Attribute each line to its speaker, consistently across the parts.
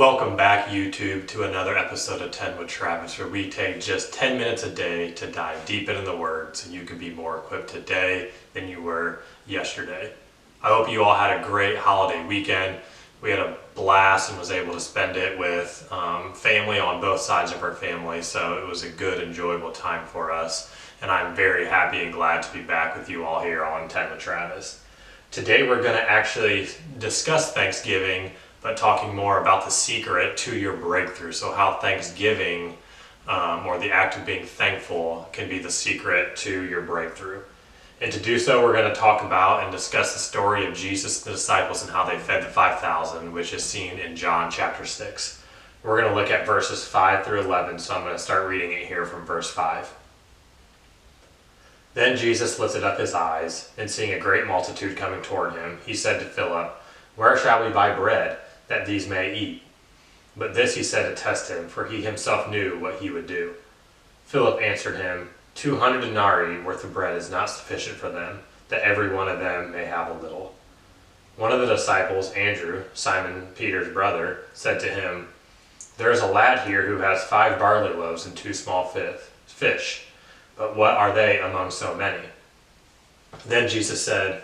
Speaker 1: Welcome back, YouTube, to another episode of 10 with Travis, where we take just 10 minutes a day to dive deep into the Word so you can be more equipped today than you were yesterday. I hope you all had a great holiday weekend. We had a blast and was able to spend it with family on both sides of our family, so it was a good, enjoyable time for us. And I'm very happy and glad to be back with you all here on 10 with Travis. Today we're going to actually discuss Thanksgiving, but talking more about the secret to your breakthrough. So how Thanksgiving, or the act of being thankful, can be the secret to your breakthrough. And to do so, we're going to talk about and discuss the story of Jesus and the disciples and how they fed the 5,000, which is seen in John chapter 6. We're going to look at verses 5 through 11, so I'm going to start reading it here from verse 5. Then Jesus lifted up his eyes, and seeing a great multitude coming toward him, he said to Philip, "Where shall we buy bread, that these may eat?" But this he said to test him, for he himself knew what he would do. Philip answered him, 200 denarii worth of bread is not sufficient for them, that every one of them may have a little. One of the disciples, Andrew, Simon Peter's brother, said to him, "There is a lad here who has 5 barley loaves and 2 small fish, but what are they among so many?" Then Jesus said,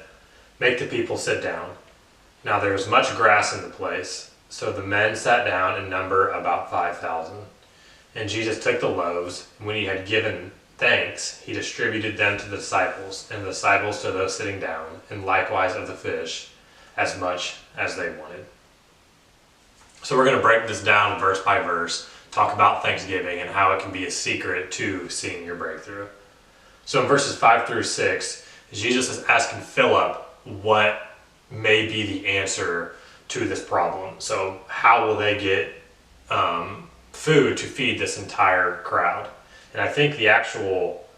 Speaker 1: "Make the people sit down." Now there was much grass in the place, so the men sat down in number about 5,000. And Jesus took the loaves, and when he had given thanks, he distributed them to the disciples, and the disciples to those sitting down, and likewise of the fish, as much as they wanted. So we're going to break this down verse by verse, talk about Thanksgiving and how it can be a secret to seeing your breakthrough. So in verses 5 through 6, Jesus is asking Philip what may be the answer to this problem. So how will they get food to feed this entire crowd? And I think the actual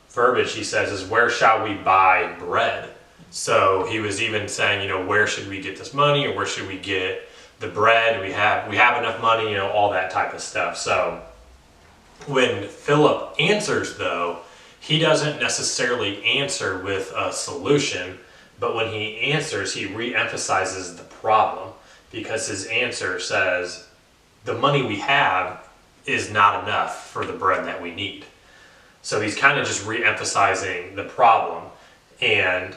Speaker 1: verbiage he says is, "Where shall we buy bread?" So he was even saying, where should we get this money, or where should we get the bread? We have enough money, all that type of stuff. So when Philip answers, though, he doesn't necessarily answer with a solution, but when he answers, he re-emphasizes the problem, because his answer says, the money we have is not enough for the bread that we need. So he's kind of just re-emphasizing the problem. And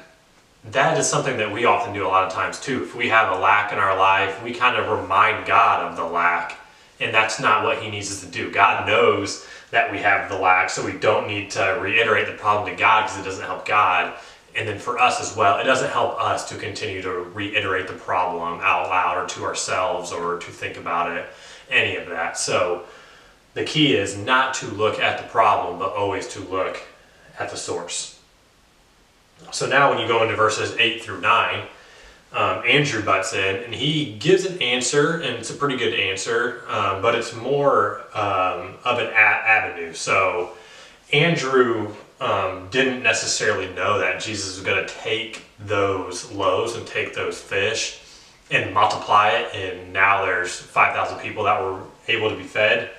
Speaker 1: that is something that we often do a lot of times too. If we have a lack in our life, we kind of remind God of the lack, and that's not what he needs us to do. God knows that we have the lack, so we don't need to reiterate the problem to God, because it doesn't help God. And then for us as well, it doesn't help us to continue to reiterate the problem out loud or to ourselves or to think about it, any of that. So the key is not to look at the problem, but always to look at the source. So now when you go into verses 8 through 9, Andrew butts in and he gives an answer, and it's a pretty good answer, but it's more of an avenue. So Andrew didn't necessarily know that Jesus was going to take those loaves and take those fish and multiply it, and now there's 5,000 people that were able to be fed.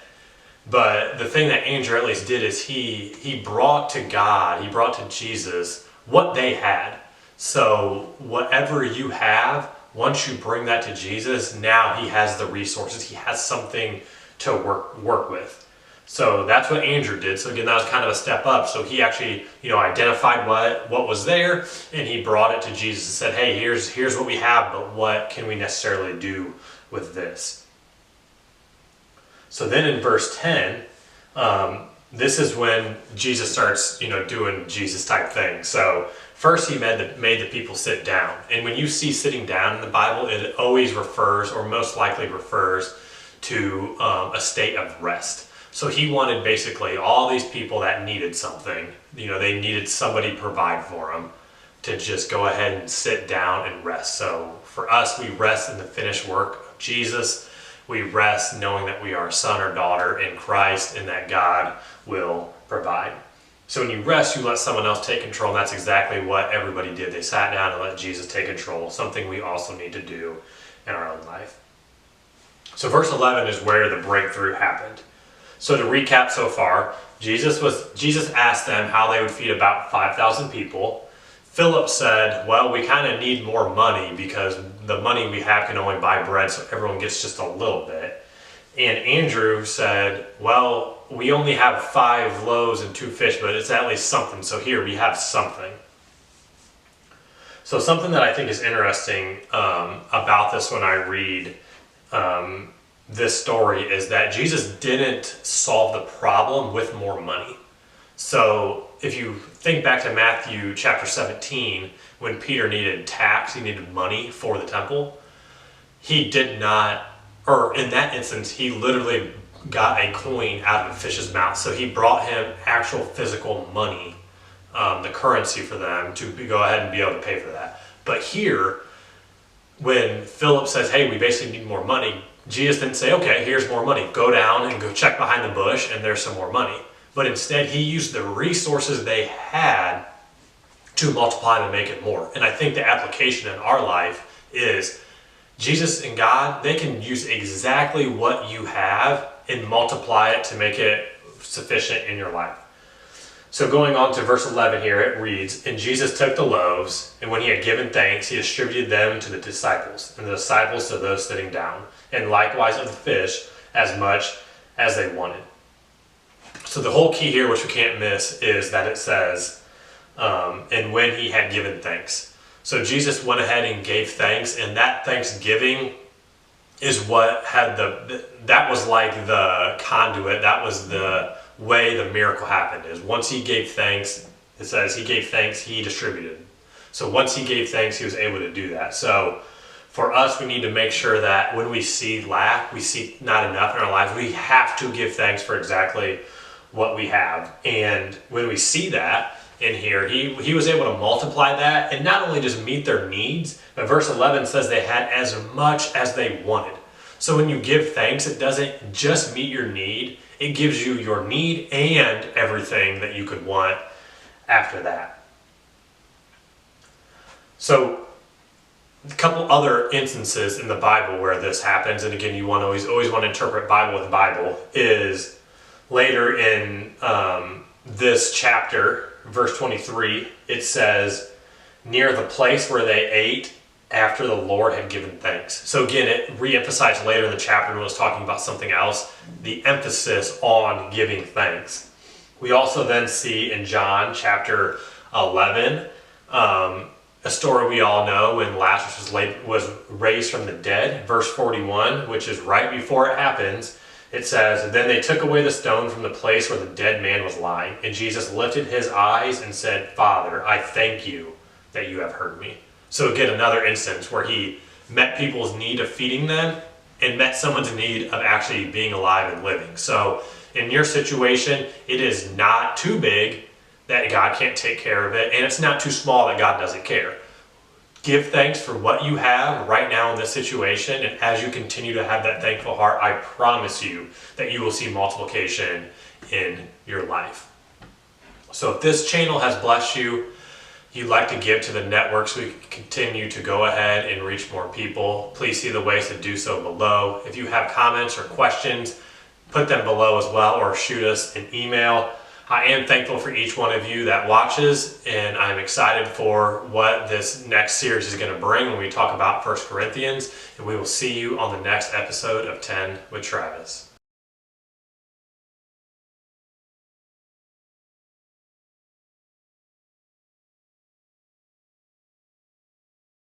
Speaker 1: But the thing that Andrew at least did is he brought to God, he brought to Jesus what they had. So whatever you have, once you bring that to Jesus, now he has the resources, he has something to work with. So that's what Andrew did. So again, that was kind of a step up. So he actually, identified what was there, and he brought it to Jesus and said, "Hey, here's what we have, but what can we necessarily do with this?" So then in verse 10, this is when Jesus starts, doing Jesus type things. So first he made the people sit down. And when you see sitting down in the Bible, it always refers, or most likely refers, to a state of rest. So he wanted basically all these people that needed something, they needed somebody to provide for them, to just go ahead and sit down and rest. So for us, we rest in the finished work of Jesus. We rest knowing that we are a son or daughter in Christ, and that God will provide. So when you rest, you let someone else take control, and that's exactly what everybody did. They sat down and let Jesus take control, something we also need to do in our own life. So verse 11 is where the breakthrough happened. So to recap so far, Jesus asked them how they would feed about 5,000 people. Philip said, well, we kind of need more money because the money we have can only buy bread, so everyone gets just a little bit. And Andrew said, well, we only have 5 loaves and 2 fish, but it's at least something. So here, we have something. So something that I think is interesting about this when I read this story is that Jesus didn't solve the problem with more money. So if you think back to Matthew chapter 17, when Peter needed tax, he needed money for the temple, he did not, or in that instance, he literally got a coin out of a fish's mouth. So he brought him actual physical money, the currency for them to go ahead and be able to pay for that. But here, when Philip says, hey, we basically need more money, Jesus didn't say, okay, here's more money. Go down and go check behind the bush and there's some more money. But instead, he used the resources they had to multiply and make it more. And I think the application in our life is Jesus and God, they can use exactly what you have and multiply it to make it sufficient in your life. So going on to verse 11 here, it reads, and Jesus took the loaves, and when he had given thanks, he distributed them to the disciples, and the disciples to those sitting down, and likewise of the fish, as much as they wanted. So the whole key here, which we can't miss, is that it says, and when he had given thanks. So Jesus went ahead and gave thanks, and that thanksgiving is what had that was like the conduit, that was the way the miracle happened. Is once he gave thanks, it says he gave thanks, he distributed. So once he gave thanks, he was able to do that. So for us, we need to make sure that when we see lack, we see not enough in our lives, we have to give thanks for exactly what we have. And when we see that in here, he was able to multiply that and not only just meet their needs, but verse 11 says they had as much as they wanted. So when you give thanks, it doesn't just meet your need, it gives you your need and everything that you could want after that. So a couple other instances in the Bible where this happens, and again, you want to always want to interpret Bible with Bible, is later in this chapter, verse 23, it says, near the place where they ate after the Lord had given thanks. So again, it re-emphasized later in the chapter when it was talking about something else, the emphasis on giving thanks. We also then see in John chapter 11, a story we all know when Lazarus was raised from the dead, verse 41, which is right before it happens. It says, then they took away the stone from the place where the dead man was lying, and Jesus lifted his eyes and said, Father, I thank you that you have heard me. So again, another instance where he met people's need of feeding them and met someone's need of actually being alive and living. So in your situation, it is not too big that God can't take care of it, and it's not too small that God doesn't care. Give thanks for what you have right now in this situation, and as you continue to have that thankful heart, I promise you that you will see multiplication in your life. So if this channel has blessed you, you'd like to give to the network so we can continue to go ahead and reach more people, please see the ways to do so below. If you have comments or questions, put them below as well, or shoot us an email. I am thankful for each one of you that watches, and I'm excited for what this next series is going to bring when we talk about 1 Corinthians, and we will see you on the next episode of 10 with Travis.